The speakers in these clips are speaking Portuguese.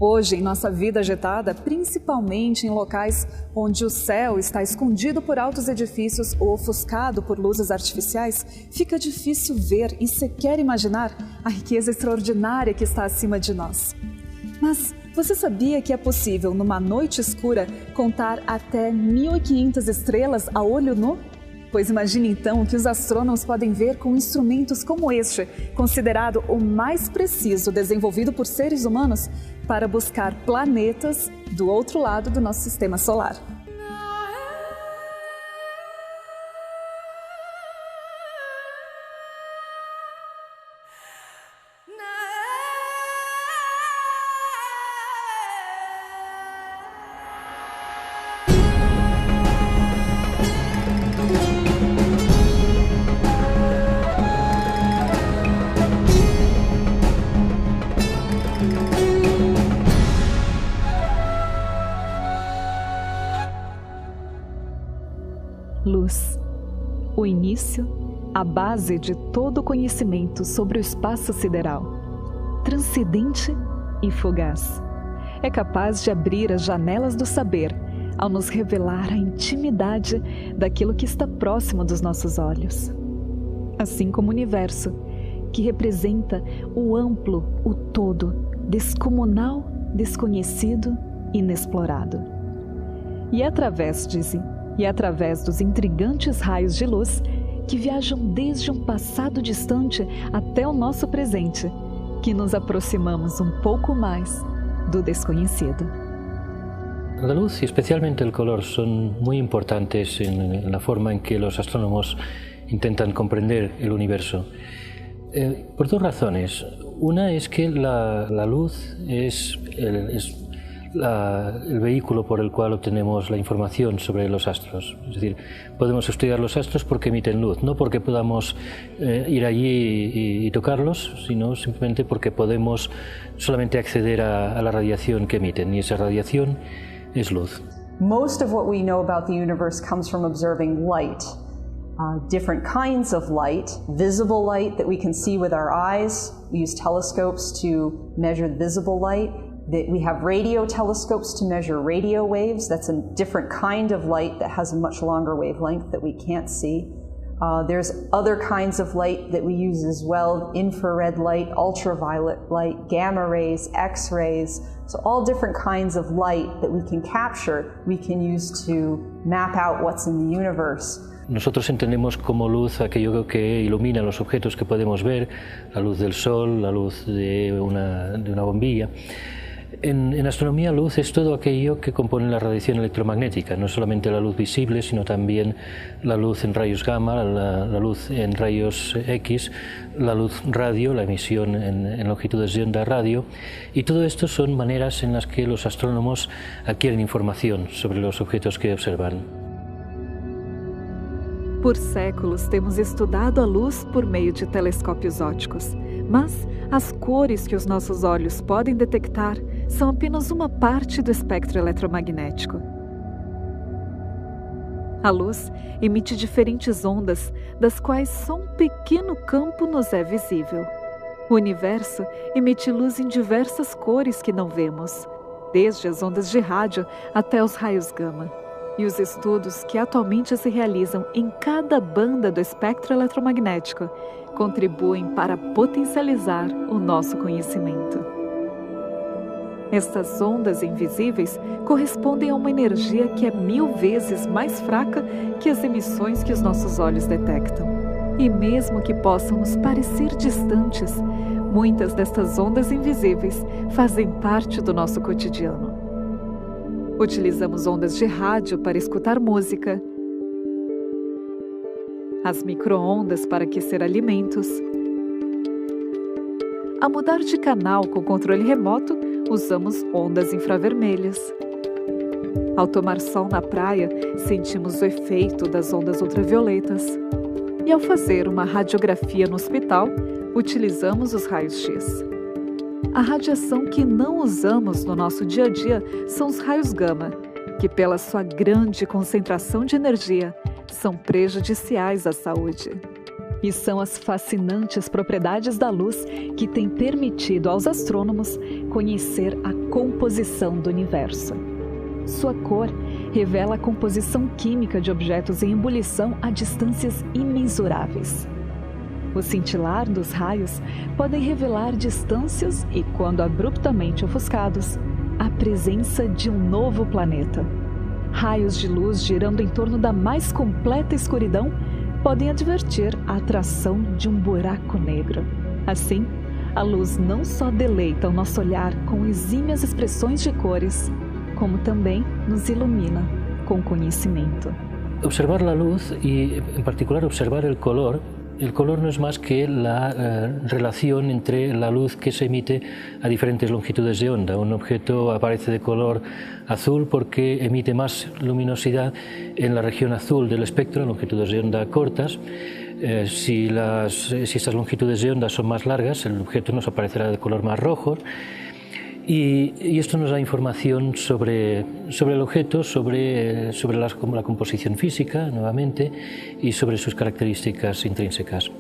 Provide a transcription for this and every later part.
Hoje, em nossa vida agitada, principalmente em locais onde o céu está escondido por altos edifícios ou ofuscado por luzes artificiais, fica difícil ver e sequer imaginar a riqueza extraordinária que está acima de nós. Mas você sabia que é possível, numa noite escura, contar até 1.500 estrelas a olho nu? Pois imagine então o que os astrônomos podem ver com instrumentos como este, considerado o mais preciso desenvolvido por seres humanos para buscar planetas do outro lado do nosso sistema solar. Luz, o início, a base de todo conhecimento sobre o espaço sideral, transcendente e fugaz. É capaz de abrir as janelas do saber ao nos revelar a intimidade daquilo que está próximo dos nossos olhos. Assim como o universo, que representa o amplo, o todo, descomunal, desconhecido, inexplorado. E através dos intrigantes raios de luz que viajam desde um passado distante até o nosso presente, que nos aproximamos um pouco mais do desconhecido. La luz y especialmente el color son muy importantes en la forma en que los astrónomos intentan comprender el universo. Por dos razones. Una es que la luz es el vehículo por el cual obtenemos la información sobre los astros. Es decir, podemos estudiar los astros porque emiten luz, no porque podamos ir allí y tocarlos, sino simplemente porque podemos solamente acceder a la radiación que emiten, y esa radiación es luz. Most of what we know about the universe comes from observing light. Different kinds of light, visible light that we can see with our eyes. We use telescopes to measure visible light. We have radio telescopes to measure radio waves. That's a different kind of light that has a much longer wavelength that we can't see. There's other kinds of light that we use as well, infrared light, ultraviolet light, gamma rays, X-rays. So all different kinds of light that we can capture, we can use to map out what's in the universe. Nosotros entendemos como luz aquello que ilumina los objetos que podemos ver, la luz del sol, la luz de una bombilla. En astronomía, luz es todo aquello que compone la radiación electromagnética, no solamente la luz visible, sino también la luz en rayos gamma, la luz en rayos X, la luz radio, la emisión en longitudes de onda radio, y todo esto son maneras en las que los astrónomos adquieren información sobre los objetos que observan. Por séculos temos estudado a luz por meio de telescópios ópticos, mas as cores que os nossos olhos podem detectar são apenas uma parte do espectro eletromagnético. A luz emite diferentes ondas, das quais só um pequeno campo nos é visível. O universo emite luz em diversas cores que não vemos, desde as ondas de rádio até os raios gama. E os estudos que atualmente se realizam em cada banda do espectro eletromagnético contribuem para potencializar o nosso conhecimento. Estas ondas invisíveis correspondem a uma energia que é 1000 vezes mais fraca que as emissões que os nossos olhos detectam. E mesmo que possam nos parecer distantes, muitas destas ondas invisíveis fazem parte do nosso cotidiano. Utilizamos ondas de rádio para escutar música, as micro-ondas para aquecer alimentos. A mudar de canal com controle remoto, usamos ondas infravermelhas. Ao tomar sol na praia, sentimos o efeito das ondas ultravioletas. E ao fazer uma radiografia no hospital, utilizamos os raios-x. A radiação que não usamos no nosso dia a dia são os raios gama, que pela sua grande concentração de energia, são prejudiciais à saúde. E são as fascinantes propriedades da luz que têm permitido aos astrônomos conhecer a composição do universo. Sua cor revela a composição química de objetos em ebulição a distâncias imensuráveis. O cintilar dos raios podem revelar distâncias e, quando abruptamente ofuscados, a presença de um novo planeta. Raios de luz girando em torno da mais completa escuridão podem advertir a atração de um buraco negro. Assim, a luz não só deleita o nosso olhar com exímias expressões de cores, como também nos ilumina com conhecimento. Observar la luz y en particular observar el color no es más que la relación entre la luz que se emite a diferentes longitudes de onda. Un objeto aparece de color azul porque emite más luminosidad en la región azul del espectro, en longitudes de onda cortas. Si estas longitudes de onda son más largas, el objeto nos aparecerá de color más rojo. Y esto nos da información sobre el objeto, sobre la composición física, nuevamente, y sobre sus características intrínsecas.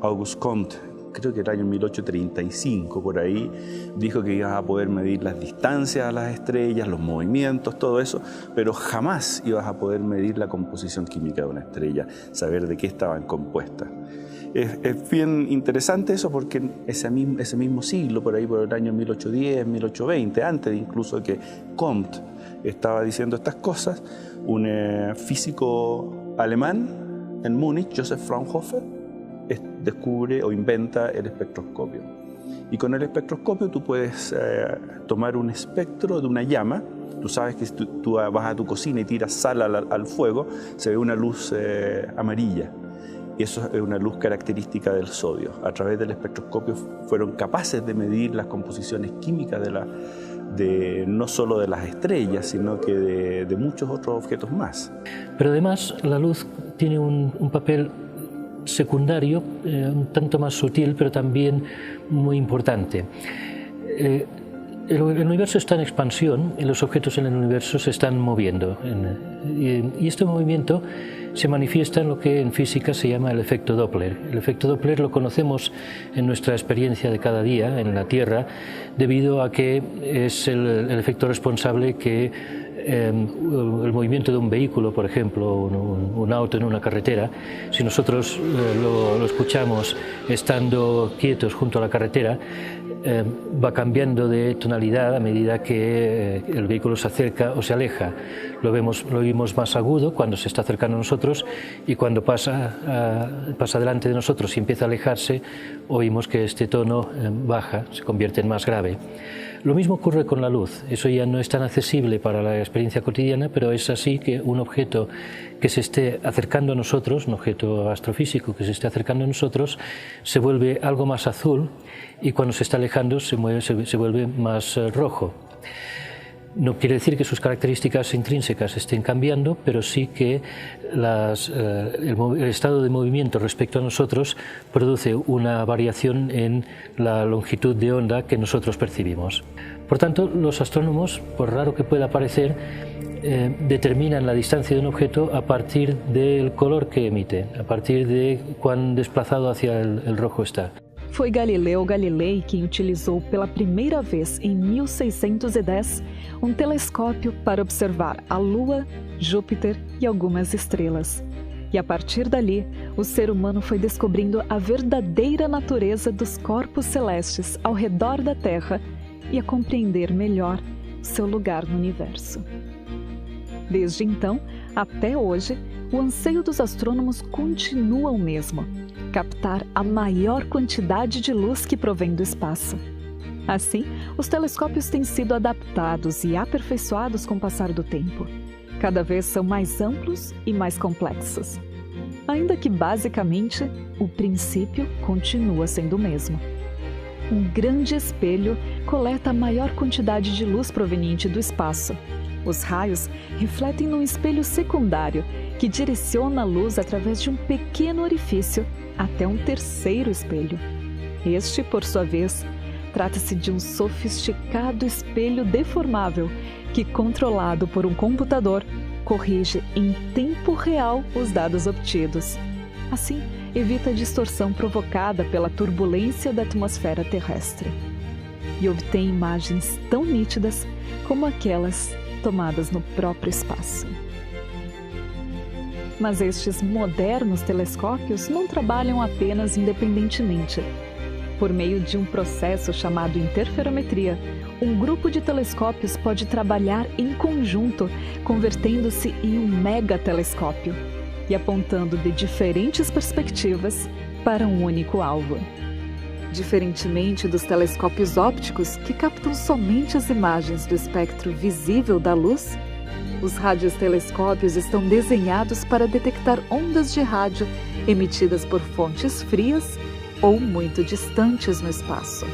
Auguste Comte, creo que el año 1835, por ahí, dijo que ibas a poder medir las distancias a las estrellas, los movimientos, todo eso, pero jamás ibas a poder medir la composición química de una estrella, saber de qué estaban compuestas. Es bien interesante eso porque ese mismo siglo, por ahí por el año 1810, 1820, antes de incluso que Comte estaba diciendo estas cosas, un físico alemán en Múnich, Joseph Fraunhofer, descubre o inventa el espectroscopio. Y con el espectroscopio tú puedes tomar un espectro de una llama. Tú sabes que si tú vas a tu cocina y tiras sal al fuego, se ve una luz amarilla. Y eso es una luz característica del sodio. A través del espectroscopio fueron capaces de medir las composiciones químicas no solo de las estrellas, sino que de muchos otros objetos más. Pero además la luz tiene un papel secundario, un tanto más sutil, pero también muy importante. El universo está en expansión y los objetos en el universo se están moviendo. Y este movimiento se manifiesta en lo que en física se llama el efecto Doppler. El efecto Doppler lo conocemos en nuestra experiencia de cada día en la Tierra, debido a que es el efecto responsable que el movimiento de un vehículo, por ejemplo, un auto en una carretera, si nosotros lo escuchamos estando quietos junto a la carretera, va cambiando de tonalidad a medida que el vehículo se acerca o se aleja. Lo oímos más agudo cuando se está acercando a nosotros, y cuando pasa delante de nosotros y empieza a alejarse, oímos que este tono baja, se convierte en más grave. Lo mismo ocurre con la luz. Eso ya no es tan accesible para la experiencia cotidiana, pero es así que un objeto que se esté acercando a nosotros, un objeto astrofísico que se esté acercando a nosotros, se vuelve algo más azul, y cuando se está alejando se vuelve más rojo. No quiere decir que sus características intrínsecas estén cambiando, pero sí que el estado de movimiento respecto a nosotros produce una variación en la longitud de onda que nosotros percibimos. Por tanto, los astrónomos, por raro que pueda parecer, determinan la distancia de un objeto a partir del color que emite, a partir de cuán desplazado hacia el rojo está. Foi Galileu Galilei quem utilizou pela primeira vez em 1610 telescópio para observar a Lua, Júpiter e algumas estrelas. E a partir dali, o ser humano foi descobrindo a verdadeira natureza dos corpos celestes ao redor da Terra e a compreender melhor seu lugar no universo. Desde então, até hoje, o anseio dos astrônomos continua o mesmo: captar a maior quantidade de luz que provém do espaço. Assim, os telescópios têm sido adaptados e aperfeiçoados com o passar do tempo. Cada vez são mais amplos e mais complexos. Ainda que, basicamente, o princípio continua sendo o mesmo. Um grande espelho coleta a maior quantidade de luz proveniente do espaço. Os raios refletem num espelho secundário que direciona a luz através de um pequeno orifício até um terceiro espelho. Este, por sua vez, trata-se de um sofisticado espelho deformável que, controlado por um computador, corrige em tempo real os dados obtidos. Assim, evita a distorção provocada pela turbulência da atmosfera terrestre e obtém imagens tão nítidas como aquelas tomadas no próprio espaço. Mas estes modernos telescópios não trabalham apenas independentemente. Por meio de um processo chamado interferometria, um grupo de telescópios pode trabalhar em conjunto, convertendo-se em um megatelescópio e apontando de diferentes perspectivas para um único alvo. Diferentemente dos telescópios ópticos, que captam somente as imagens do espectro visível da luz, os radiotelescópios estão desenhados para detectar ondas de rádio emitidas por fontes frias ou muito distantes no espaço.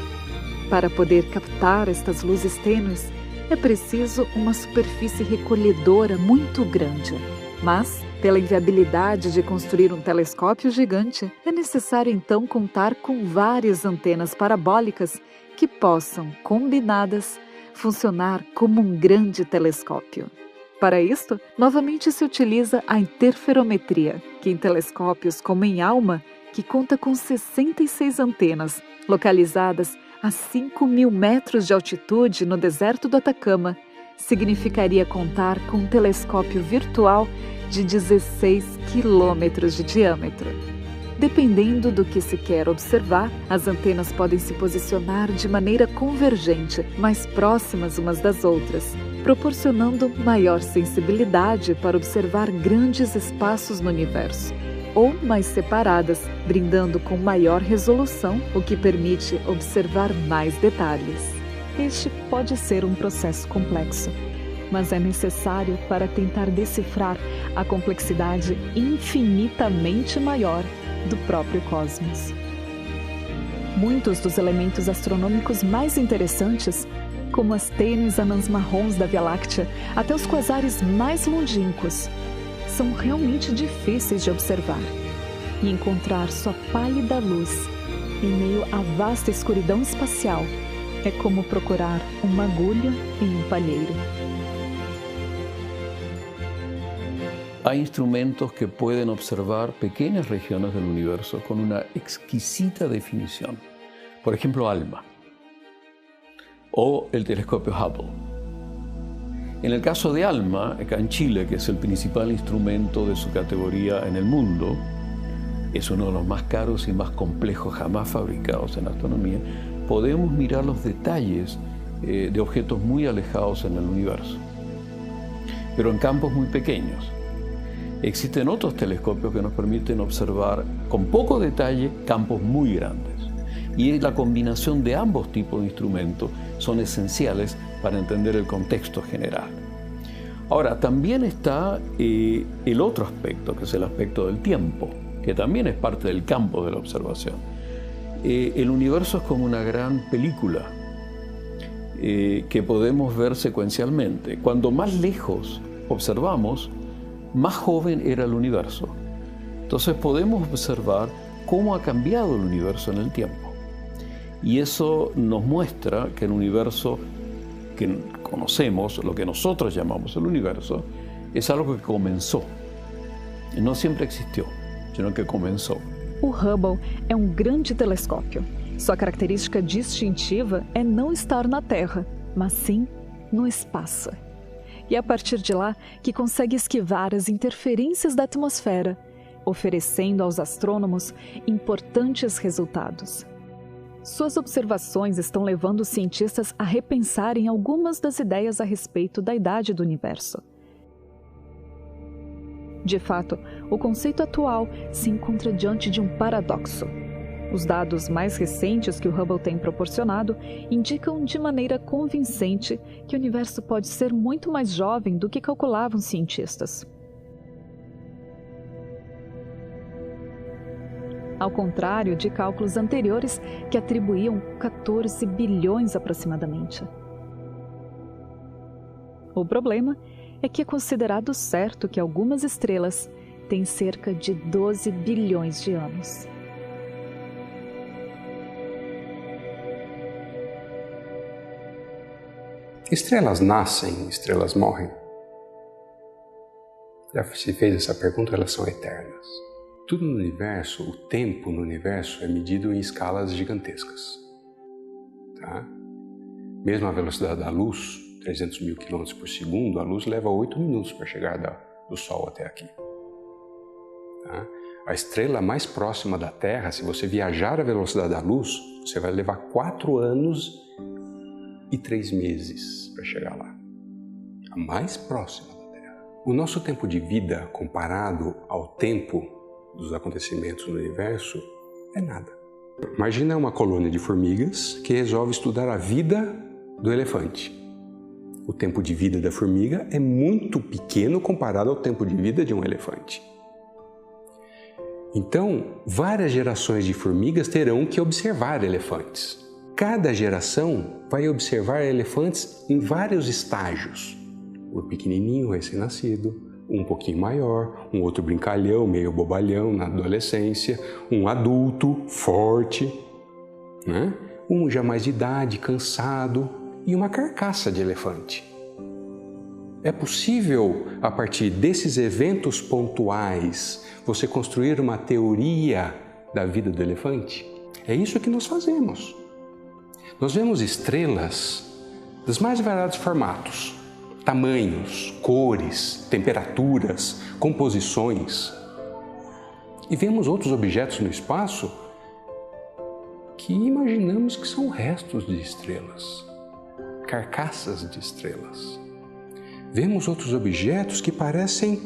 Para poder captar estas luzes tênues, é preciso uma superfície recolhedora muito grande. Mas, pela inviabilidade de construir um telescópio gigante, é necessário então contar com várias antenas parabólicas que possam, combinadas, funcionar como um grande telescópio. Para isto, novamente se utiliza a interferometria, que em telescópios como em ALMA, que conta com 66 antenas, localizadas a 5.000 metros de altitude no deserto do Atacama, significaria contar com um telescópio virtual de 16 quilômetros de diâmetro. Dependendo do que se quer observar, as antenas podem se posicionar de maneira convergente, mais próximas umas das outras, proporcionando maior sensibilidade para observar grandes espaços no universo, ou mais separadas, brindando com maior resolução, o que permite observar mais detalhes. Este pode ser um processo complexo, mas é necessário para tentar decifrar a complexidade infinitamente maior do próprio cosmos. Muitos dos elementos astronômicos mais interessantes, como as tênues anãs marrons da Via Láctea até os quasares mais longínquos, são realmente difíceis de observar, e encontrar sua pálida luz em meio à vasta escuridão espacial é como procurar uma agulha em um palheiro. Hay instrumentos que pueden observar pequeñas regiones del universo con una exquisita definición. Por ejemplo, ALMA o el telescopio Hubble. En el caso de ALMA, acá en Chile, que es el principal instrumento de su categoría en el mundo, es uno de los más caros y más complejos jamás fabricados en astronomía, podemos mirar los detalles de objetos muy alejados en el universo, pero en campos muy pequeños. Existen otros telescopios que nos permiten observar con poco detalle campos muy grandes. Y la combinación de ambos tipos de instrumentos son esenciales para entender el contexto general. Ahora, también está el otro aspecto, que es el aspecto del tiempo, que también es parte del campo de la observación. El universo es como una gran película que podemos ver secuencialmente. Cuando más lejos observamos, más joven era el universo. Entonces podemos observar cómo ha cambiado el universo en el tiempo. Y eso nos muestra que el universo que conocemos, lo que nosotros llamamos el universo, es algo que comenzó. No siempre existió, sino que comenzó. O Hubble é um grande telescópio. Sua característica distintiva é não estar na Terra, mas sim no espaço. E é a partir de lá que consegue esquivar as interferências da atmosfera, oferecendo aos astrônomos importantes resultados. Suas observações estão levando os cientistas a repensarem algumas das ideias a respeito da idade do universo. De fato, o conceito atual se encontra diante de um paradoxo. Os dados mais recentes que o Hubble tem proporcionado indicam de maneira convincente que o universo pode ser muito mais jovem do que calculavam os cientistas. Ao contrário de cálculos anteriores que atribuíam 14 bilhões aproximadamente. O problema é que é considerado certo que algumas estrelas têm cerca de 12 bilhões de anos. Estrelas nascem, estrelas morrem. Já se fez essa pergunta, elas são eternas. Tudo no universo, o tempo no universo é medido em escalas gigantescas. Tá? Mesmo a velocidade da luz, 300 mil quilômetros por segundo, a luz leva 8 minutos para chegar do Sol até aqui. Tá? A estrela mais próxima da Terra, se você viajar à velocidade da luz, você vai levar 4 anos e 3 meses para chegar lá. A mais próxima da Terra. O nosso tempo de vida, comparado ao tempo dos acontecimentos no universo, é nada. Imagina uma colônia de formigas que resolve estudar a vida do elefante. O tempo de vida da formiga é muito pequeno comparado ao tempo de vida de um elefante. Então, várias gerações de formigas terão que observar elefantes. Cada geração vai observar elefantes em vários estágios. O pequenininho, recém-nascido, um pouquinho maior, um outro brincalhão, meio bobalhão na adolescência, um adulto, forte, né? Um já mais de idade, cansado e uma carcaça de elefante. É possível, a partir desses eventos pontuais, você construir uma teoria da vida do elefante? É isso que nós fazemos. Nós vemos estrelas dos mais variados formatos, tamanhos, cores, temperaturas, composições. E vemos outros objetos no espaço que imaginamos que são restos de estrelas, carcaças de estrelas. Vemos outros objetos que parecem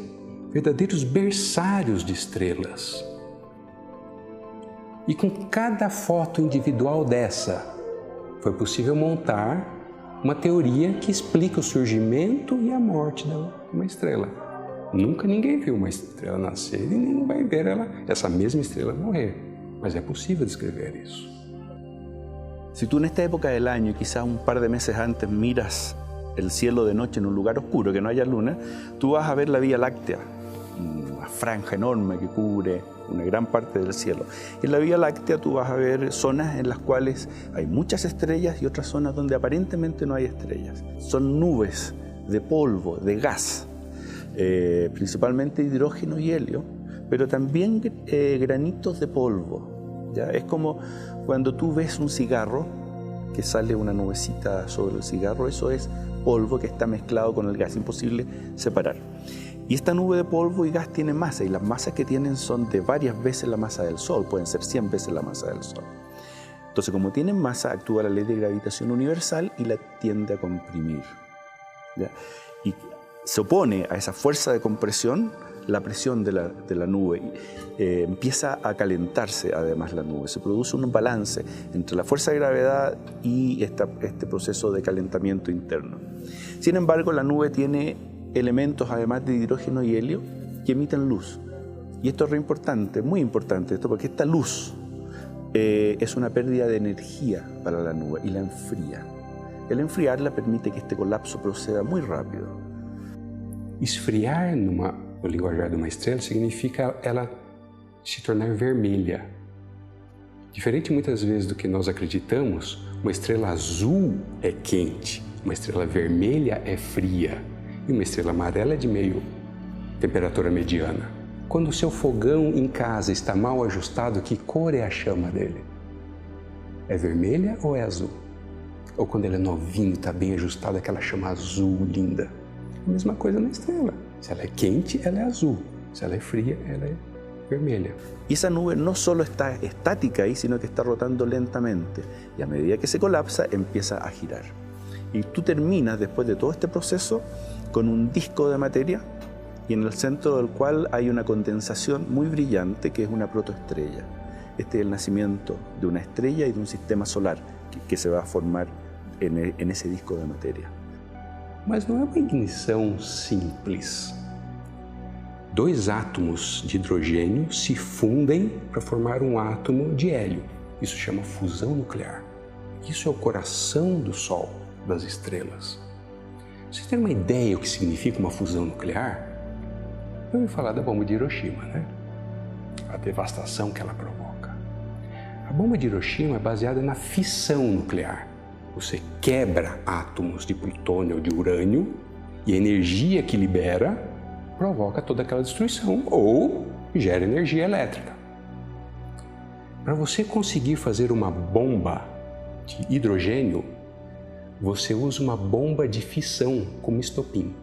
verdadeiros berçários de estrelas. E com cada foto individual dessa, foi possível montar uma teoria que explica o surgimento e a morte de uma estrela. Nunca ninguém viu uma estrela nascer e nem vai ver essa mesma estrela morrer. Mas é possível descrever isso. Si tú en esta época del año y quizás un par de meses antes miras el cielo de noche en un lugar oscuro, que no haya luna, tú vas a ver la Vía Láctea, una franja enorme que cubre una gran parte del cielo. En la Vía Láctea tú vas a ver zonas en las cuales hay muchas estrellas y otras zonas donde aparentemente no hay estrellas. Son nubes de polvo, de gas, principalmente hidrógeno y helio, pero también granitos de polvo. ¿Ya? Es como cuando tú ves un cigarro, que sale una nubecita sobre el cigarro, eso es polvo que está mezclado con el gas, imposible separar. Y esta nube de polvo y gas tiene masa, y las masas que tienen son de varias veces la masa del Sol, pueden ser 100 veces la masa del Sol. Entonces, como tienen masa, actúa la ley de gravitación universal y la tiende a comprimir. ¿Ya? Y se opone a esa fuerza de compresión la presión de la nube. Empieza a calentarse además la nube. Se produce un balance entre la fuerza de gravedad y este proceso de calentamiento interno. Sin embargo, la nube tiene elementos además de hidrógeno y helio que emiten luz. Y esto es re importante, muy importante esto, porque esta luz es una pérdida de energía para la nube y la enfría. El enfriarla permite que este colapso proceda muy rápido. Esfriar no linguajar de uma estrela significa ela se tornar vermelha. Diferente muitas vezes do que nós acreditamos, uma estrela azul é quente, uma estrela vermelha é fria e uma estrela amarela é de meio temperatura mediana. Quando o seu fogão em casa está mal ajustado, que cor é a chama dele? É vermelha ou é azul? Ou quando ele é novinho, está bem ajustado, aquela chama azul linda? A mesma coisa na estrela. Se ela é quente, ela é azul. Se ela é fria, ela é vermelha. Y esa nube no solo está estática ahí, sino que está rotando lentamente. Y a medida que se colapsa, empieza a girar. Y tú terminas, después de todo este proceso, con un disco de materia, y en el centro del cual hay una condensación muy brillante, que es una protoestrella. Este es el nacimiento de una estrella y de un sistema solar que se va a formar en ese disco de materia. Mas não é uma ignição simples. 2 átomos de hidrogênio se fundem para formar um átomo de hélio. Isso chama fusão nuclear. Isso é o coração do Sol, das estrelas. Vocês têm uma ideia do que significa uma fusão nuclear? Eu ouvi falar da bomba de Hiroshima, né? A devastação que ela provoca. A bomba de Hiroshima é baseada na fissão nuclear. Você quebra átomos de plutônio ou de urânio e a energia que libera provoca toda aquela destruição ou gera energia elétrica. Para você conseguir fazer uma bomba de hidrogênio, você usa uma bomba de fissão como estopim.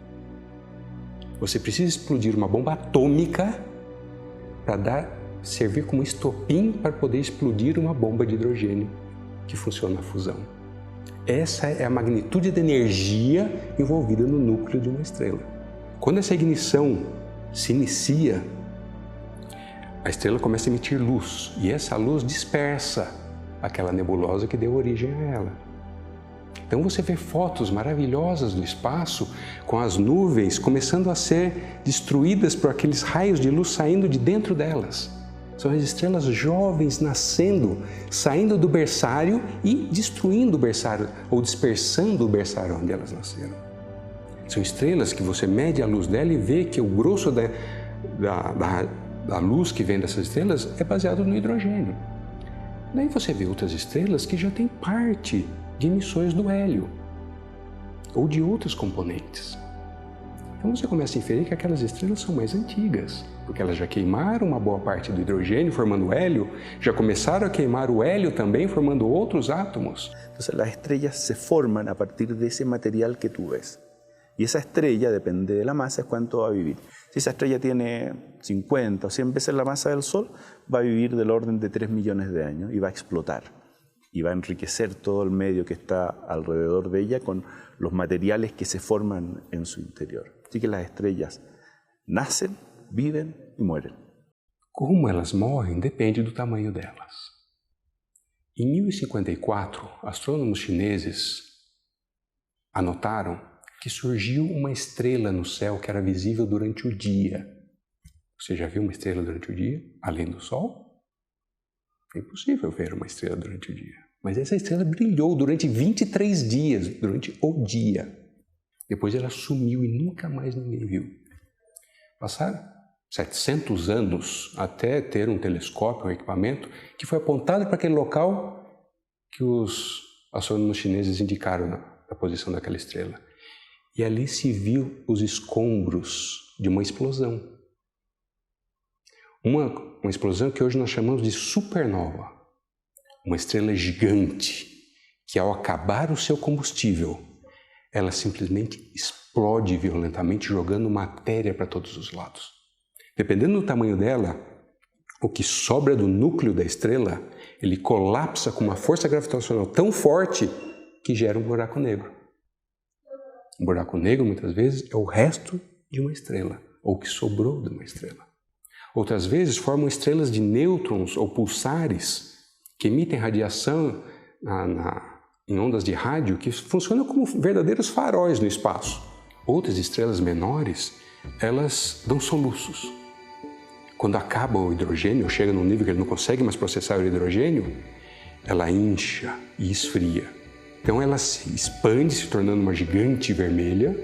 Você precisa explodir uma bomba atômica para servir como estopim para poder explodir uma bomba de hidrogênio que funciona a fusão. Essa é a magnitude de energia envolvida no núcleo de uma estrela. Quando essa ignição se inicia, a estrela começa a emitir luz e essa luz dispersa aquela nebulosa que deu origem a ela. Então você vê fotos maravilhosas do espaço com as nuvens começando a ser destruídas por aqueles raios de luz saindo de dentro delas. São as estrelas jovens nascendo, saindo do berçário e destruindo o berçário ou dispersando o berçário onde elas nasceram. São estrelas que você mede a luz dela e vê que o grosso da luz que vem dessas estrelas é baseado no hidrogênio. Daí você vê outras estrelas que já têm parte de emissões do hélio ou de outros componentes. Então você começa a inferir que aquelas estrelas são mais antigas, porque elas já queimaram uma boa parte do hidrogênio formando hélio, já começaram a queimar o hélio também formando outros átomos. Entonces las estrellas se forman a partir de ese material que tú ves. Y esa estrella, depende de la masa, es cuánto va a vivir. Si esa estrella tiene 50 o 100 veces la masa del Sol, va a vivir del orden de 3 millones de años y va a explotar. Y va a enriquecer todo el medio que está alrededor de ella con los materiales que se forman en su interior. Así que las estrellas nacen, viven y mueren. Como elas morrem depende do tamanho delas. Em 1054, astrônomos chineses anotaram que surgiu uma estrela no céu que era visível durante o dia. Você já viu uma estrela durante o dia, além do Sol? É impossível ver uma estrela durante o dia. Mas essa estrela brilhou durante 23 dias, durante o dia. Depois ela sumiu e nunca mais ninguém viu. Passaram 700 anos até ter um telescópio, um equipamento, que foi apontado para aquele local que os astrônomos chineses indicaram a posição daquela estrela. E ali se viu os escombros de uma explosão. Uma explosão que hoje nós chamamos de supernova. Uma estrela gigante que, ao acabar o seu combustível, ela simplesmente explode violentamente, jogando matéria para todos os lados. Dependendo do tamanho dela, o que sobra do núcleo da estrela, ele colapsa com uma força gravitacional tão forte que gera um buraco negro. Um buraco negro, muitas vezes, é o resto de uma estrela, ou o que sobrou de uma estrela. Outras vezes, formam estrelas de nêutrons ou pulsares que emitem radiação em ondas de rádio que funcionam como verdadeiros faróis no espaço. Outras estrelas menores, elas dão soluços. Quando acaba o hidrogênio, chega num nível que ele não consegue mais processar o hidrogênio, ela incha e esfria. Então ela se expande, se tornando uma gigante vermelha,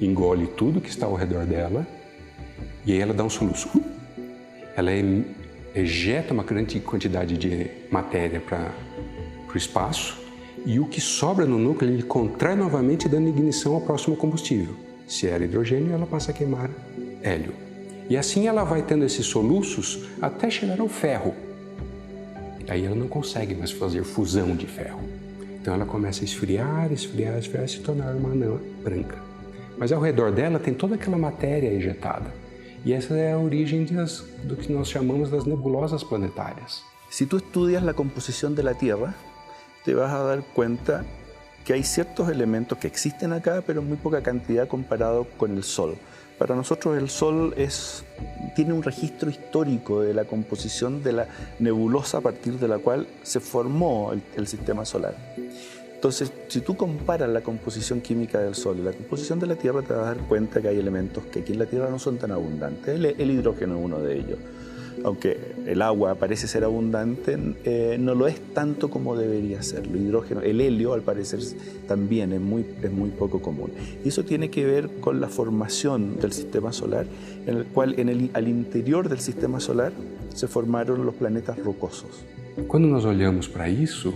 engole tudo que está ao redor dela e aí ela dá um soluço. Ela ejeta uma grande quantidade de matéria para o espaço e o que sobra no núcleo ele contrai novamente, dando ignição ao próximo combustível. Se era hidrogênio, ela passa a queimar hélio. E assim ela vai tendo esses soluços até chegar ao ferro. Aí ela não consegue mais fazer fusão de ferro. Então ela começa a esfriar e se tornar uma anã branca. Mas ao redor dela tem toda aquela matéria ejetada. E essa é a origem do que nós chamamos das nebulosas planetárias. Si tú estudias la composición de la Tierra, te vas a dar cuenta que hay ciertos elementos que existen acá, pero en muy poca cantidad comparado con el Sol. Para nosotros el Sol tiene un registro histórico de la composición de la nebulosa a partir de la cual se formó el sistema solar. Entonces, si tú comparas la composición química del Sol y la composición de la Tierra, te vas a dar cuenta que hay elementos que aquí en la Tierra no son tan abundantes. El hidrógeno es uno de ellos. Aunque el agua parece ser abundante, no lo es tanto como debería serlo. El helio, al parecer, también es muy poco común. Y eso tiene que ver con la formación del sistema solar, en el cual al interior del sistema solar se formaron los planetas rocosos. Quando nós olhamos para isso,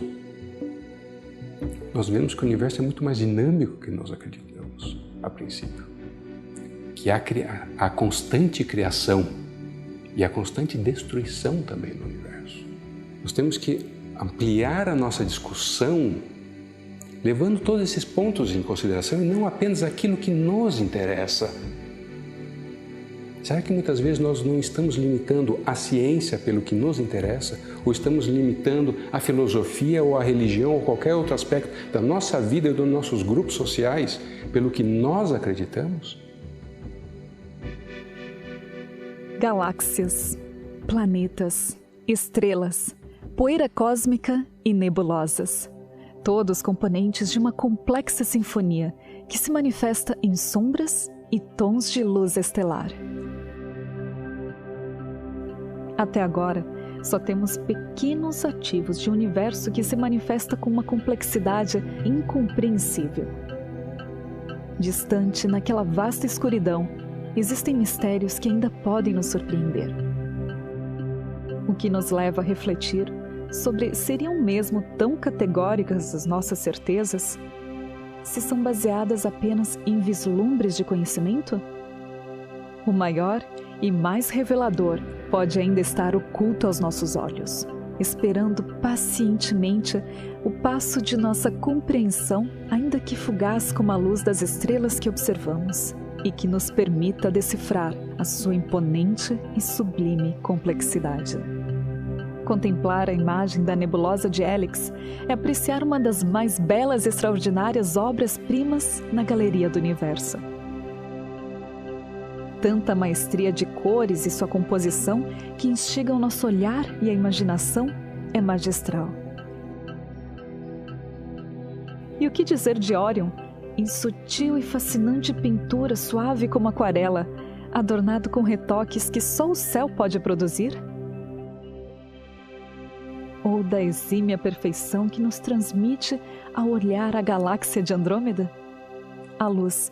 nós vemos que o universo é muito mais dinâmico que nós acreditamos, a princípio. Que há a constante criação e a constante destruição também do universo. Nós temos que ampliar a nossa discussão, levando todos esses pontos em consideração e não apenas aquilo que nos interessa. Será que muitas vezes nós não estamos limitando a ciência pelo que nos interessa? Ou estamos limitando a filosofia ou a religião ou qualquer outro aspecto da nossa vida e dos nossos grupos sociais pelo que nós acreditamos? Galáxias, planetas, estrelas, poeira cósmica e nebulosas. Todos componentes de uma complexa sinfonia que se manifesta em sombras e tons de luz estelar. Até agora, só temos pequenos ativos de um universo que se manifesta com uma complexidade incompreensível. Distante, naquela vasta escuridão, existem mistérios que ainda podem nos surpreender. O que nos leva a refletir sobre seriam mesmo tão categóricas as nossas certezas se são baseadas apenas em vislumbres de conhecimento? O maior e mais revelador pode ainda estar oculto aos nossos olhos, esperando pacientemente o passo de nossa compreensão, ainda que fugaz como a luz das estrelas que observamos, e que nos permita decifrar a sua imponente e sublime complexidade. Contemplar a imagem da nebulosa de Helix é apreciar uma das mais belas e extraordinárias obras-primas na galeria do universo. Tanta maestria de cores e sua composição que instigam nosso olhar e a imaginação é magistral. E o que dizer de Órion, em sutil e fascinante pintura suave como aquarela, adornado com retoques que só o céu pode produzir? Ou da exímia perfeição que nos transmite ao olhar a galáxia de Andrômeda? A luz,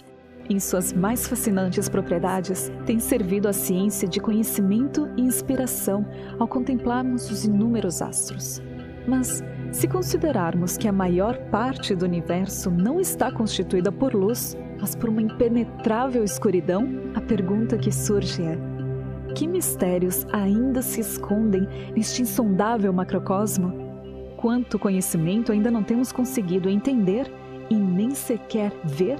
em suas mais fascinantes propriedades, tem servido à ciência de conhecimento e inspiração ao contemplarmos os inúmeros astros. Mas, se considerarmos que a maior parte do universo não está constituída por luz, mas por uma impenetrável escuridão, a pergunta que surge é: que mistérios ainda se escondem neste insondável macrocosmo? Quanto conhecimento ainda não temos conseguido entender e nem sequer ver?